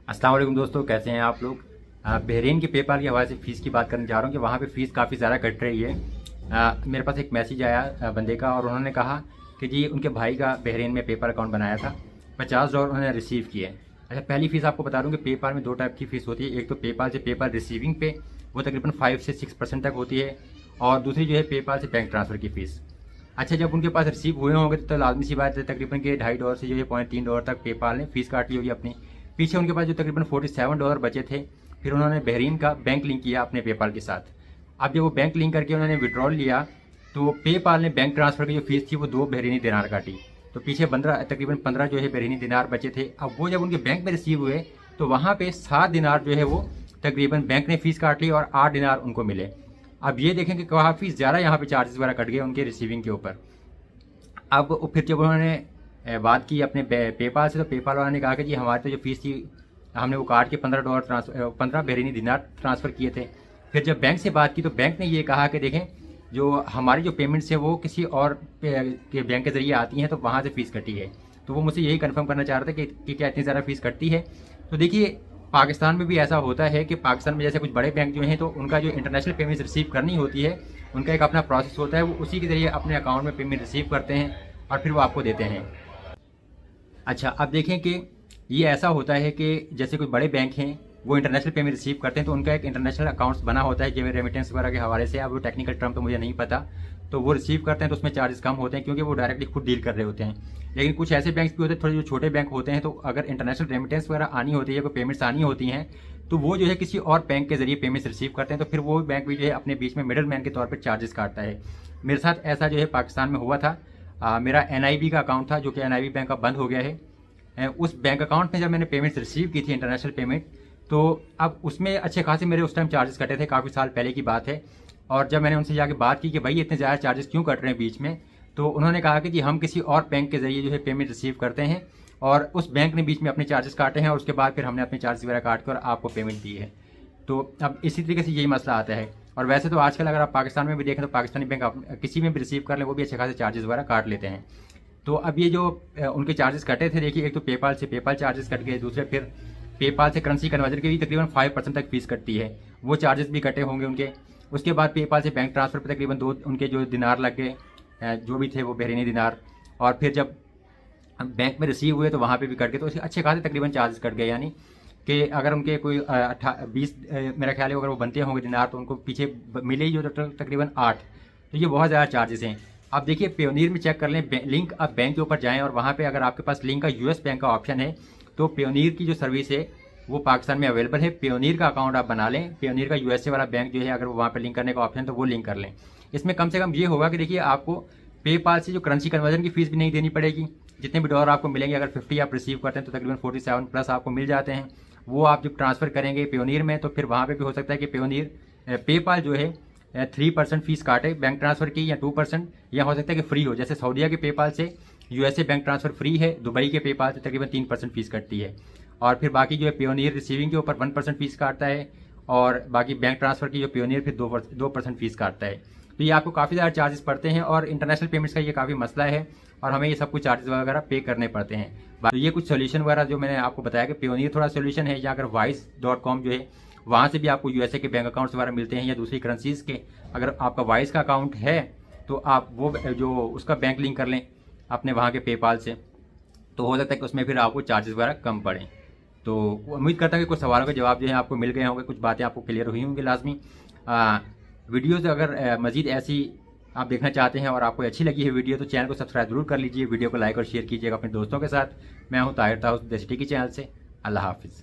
अस्सलाम वालेकुम दोस्तों, कैसे हैं आप लोग। बहरीन के पेपाल के हवाले से फ़ीस की बात करने जा रहा हूँ कि वहाँ पे फ़ीस काफ़ी ज़्यादा कट रही है। मेरे पास एक मैसेज आया बंदे का, और उन्होंने कहा कि जी उनके भाई का बहरीन में पेपाल अकाउंट बनाया था, $50 उन्होंने रिसीव किए। अच्छा, पहली फ़ीस आपको बता दूँ कि पेपाल में दो टाइप की फ़ीस होती है। एक तो पेपाल से पेपाल रिसीविंग पे वो तकरीबन 5 से 6% तक होती है, और दूसरी जो है पेपाल से बैंक ट्रांसफ़र की फ़ीस। अच्छा, जब उनके पास रिसीव हुए होंगे तो लाजमी सी बात है तकरीबन के $2.5 से जो है $0.3 तक पेपाल ने फ़ीस काट ली होगी अपनी। पीछे उनके पास जो तकरीबन $47 बचे थे, फिर उन्होंने बहरीन का बैंक लिंक किया अपने पेपाल के साथ। अब जब वो बैंक लिंक करके उन्होंने विड्रॉल लिया तो पेपाल ने बैंक ट्रांसफ़र की जो फ़ीस थी वो 2 बहरीनी दिनार काटी। तो पीछे तकरीबन 15 जो है बहरीनी दिनार बचे थे। अब वो जब उनके बैंक में रिसीव हुए तो वहाँ पे 7 दिनार जो है वो तकरीबन बैंक ने फ़ीस काट ली और 8 दिनार उनको मिले। अब ये देखें कि काफ़ी ज़्यादा यहाँ पे चार्जेस वगैरह कट गए उनके रिसीविंग के ऊपर। अब फिर जब उन्होंने बात की अपने पेपाल से, तो पेपाल वाला ने कहा कि जी हमारी तो जो फीस थी हमने वो काट के $15 बहरीनी दिनार ट्रांसफ़र किए थे। फिर जब बैंक से बात की तो बैंक ने ये कहा कि देखें जो हमारी जो पेमेंट्स है वो किसी और के बैंक के ज़रिए आती हैं, तो वहाँ से फ़ीस कटी है। तो वो मुझसे यही कंफर्म करना चाह रहे थे कि क्या इतनी ज़्यादा फ़ीस कटती है। तो देखिए, पाकिस्तान में भी ऐसा होता है कि पाकिस्तान में जैसे कुछ बड़े बैंक जो हैं तो उनका जो इंटरनेशनल पेमेंट्स रिसीव करनी होती है, उनका एक अपना प्रोसेस होता है, वो उसी के ज़रिए अपने अकाउंट में पेमेंट रिसीव करते हैं और फिर वो आपको देते हैं। अच्छा, अब देखें कि ये ऐसा होता है कि जैसे कोई बड़े बैंक हैं वो इंटरनेशनल पेमेंट रिसीव करते हैं, तो उनका एक इंटरनेशनल अकाउंट्स बना होता है जिसमें रेमिटेंस वगैरह के हवाले से। अब वो टेक्निकल टर्म तो मुझे नहीं पता, तो वो रिसीव करते हैं तो उसमें चार्जेस कम होते हैं क्योंकि वो डायरेक्टली खुद डील कर रहे होते हैं। लेकिन कुछ ऐसे बैंक्स भी होते हैं, थोड़े जो छोटे बैंक होते हैं, तो अगर इंटरनेशनल रेमिटेंस वगैरह आनी होती है, कोई पेमेंट्स आनी होती हैं, तो वो जो है किसी और बैंक के जरिए पेमेंट्स रिसीव करते हैं, तो फिर वो बैंक भी जो है अपने बीच में मिडल मैन के तौर पर चार्जेस काटता है। मेरे साथ ऐसा जो है पाकिस्तान में हुआ था। मेरा NIB का अकाउंट था जो कि NIB बैंक का बंद हो गया है। उस बैंक अकाउंट में जब मैंने पेमेंट्स रिसीव की थी इंटरनेशनल पेमेंट, तो अब उसमें अच्छे खासे मेरे उस टाइम चार्जेस कटे थे, काफ़ी साल पहले की बात है। और जब मैंने उनसे जाके बात की कि भाई इतने ज़्यादा चार्जेस क्यों कट रहे हैं बीच में, तो उन्होंने कहा कि जी हम किसी और बैंक के ज़रिए जो है पेमेंट रिसीव करते हैं और उस बैंक ने बीच में अपने चार्जेस काटे हैं और उसके बाद फिर हमने अपने चार्जेस वगैरह काट कर आपको पेमेंट दी है। तो अब इसी तरीके से यही मसला आता है। और वैसे तो आजकल अगर आप पाकिस्तान में भी देखें तो पाकिस्तानी बैंक आप किसी में भी रिसीव कर लें वो भी अच्छे खासे चार्जेस वगैरह काट लेते हैं। तो अब ये जो उनके चार्जेस कटे थे, देखिए एक तो पेपाल से पेपाल चार्जेस कट गए, दूसरे फिर पेपाल से करेंसी कन्वर्जन के भी तकरीबन 5% तक फीस कटती है, वो चार्जेस भी कटे होंगे उनके। उसके बाद पेपाल से बैंक ट्रांसफ़र पर तकरीबन 2 उनके जो दिनार लग गए, जो भी थे वो बहरीनी दिनार। और फिर जब बैंक में रिसीव हुए तो वहाँ पे भी कट गए, तो अच्छे खासे तकरीबन चार्जेस कट गए। यानी कि अगर उनके कोई 20 मेरा ख्याल है अगर वो बनते होंगे दिनार तो उनको पीछे मिले ही जो तकरीबन 8। तो ये बहुत ज़्यादा चार्जेस हैं। आप देखिए पेयोनीर में चेक कर लें लिंक, आप बैंक के ऊपर जाएं और वहाँ पे अगर आपके पास लिंक का US बैंक का ऑप्शन है तो पेयोनीर की जो सर्विस है वो पाकिस्तान में अवेलेबल है। पेयोनीर का अकाउंट आप बना लें, पेयोनीर का USA वाला बैंक जो है अगर वहाँ पर लिंक करने का ऑप्शन तो वो लिंक कर लें। इसमें कम से कम ये होगा कि देखिए आपको पेपाल से जो करेंसी कन्वर्जन की फ़ीस भी नहीं देनी पड़ेगी। जितने भी डॉलर आपको मिलेंगे, अगर 50 आप रिसीव करते हैं तो तकरीबन 47 प्लस आपको मिल जाते हैं। वो आप जब ट्रांसफ़र करेंगे पेयोनीर में तो फिर वहाँ पे भी हो सकता है कि पेयोनीर पेपाल जो है 3% फीस काटे बैंक ट्रांसफ़र की, या 2%, या हो सकता है कि फ्री हो। जैसे सऊदीया के पेपाल से USA बैंक ट्रांसफ़र फ्री है, दुबई के पेपाल से तकरीबन 3% फीस कटती है। और फिर बाकी जो है पेयोनीर रिसीविंग के ऊपर 1% फीस काटता है, और बाकी बैंक ट्रांसफ़र की जो पेयोनीर फिर 2% फीस काटता है। तो ये आपको काफ़ी ज़्यादा चार्जेस पड़ते हैं और इंटरनेशनल पेमेंट्स का ये काफ़ी मसला है और हमें ये सब कुछ चार्जेस वगैरह पे करने पड़ते हैं। तो ये कुछ सोल्यूशन वगैरह जो मैंने आपको बताया कि पेयोनीर थोड़ा सोल्यूशन है, या अगर wise.com जो है वहाँ से भी आपको USA के बैंक अकाउंट्स वगैरह मिलते हैं या दूसरी करेंसीज़ के। अगर आपका वाइस का अकाउंट है तो आप वो जो उसका बैंक लिंक कर लें अपने वहाँ के पेपाल से, तो हो सकता है कि उसमें फिर आपको चार्जेस वगैरह कम पड़ें। तो उम्मीद करता हूँ कि कुछ सवालों के जवाब जो है आपको मिल गए होंगे, कुछ बातें आपको क्लियर हुई होंगी लाजमी। वीडियोज़ अगर मज़ीद ऐसी आप देखना चाहते हैं और आपको अच्छी लगी है वीडियो तो चैनल को सब्सक्राइब जरूर कर लीजिए, वीडियो को लाइक और शेयर कीजिएगा अपने दोस्तों के साथ। मैं हूँ ताहिर ताउस द सिटी की चैनल से। अल्लाह हाफिज़।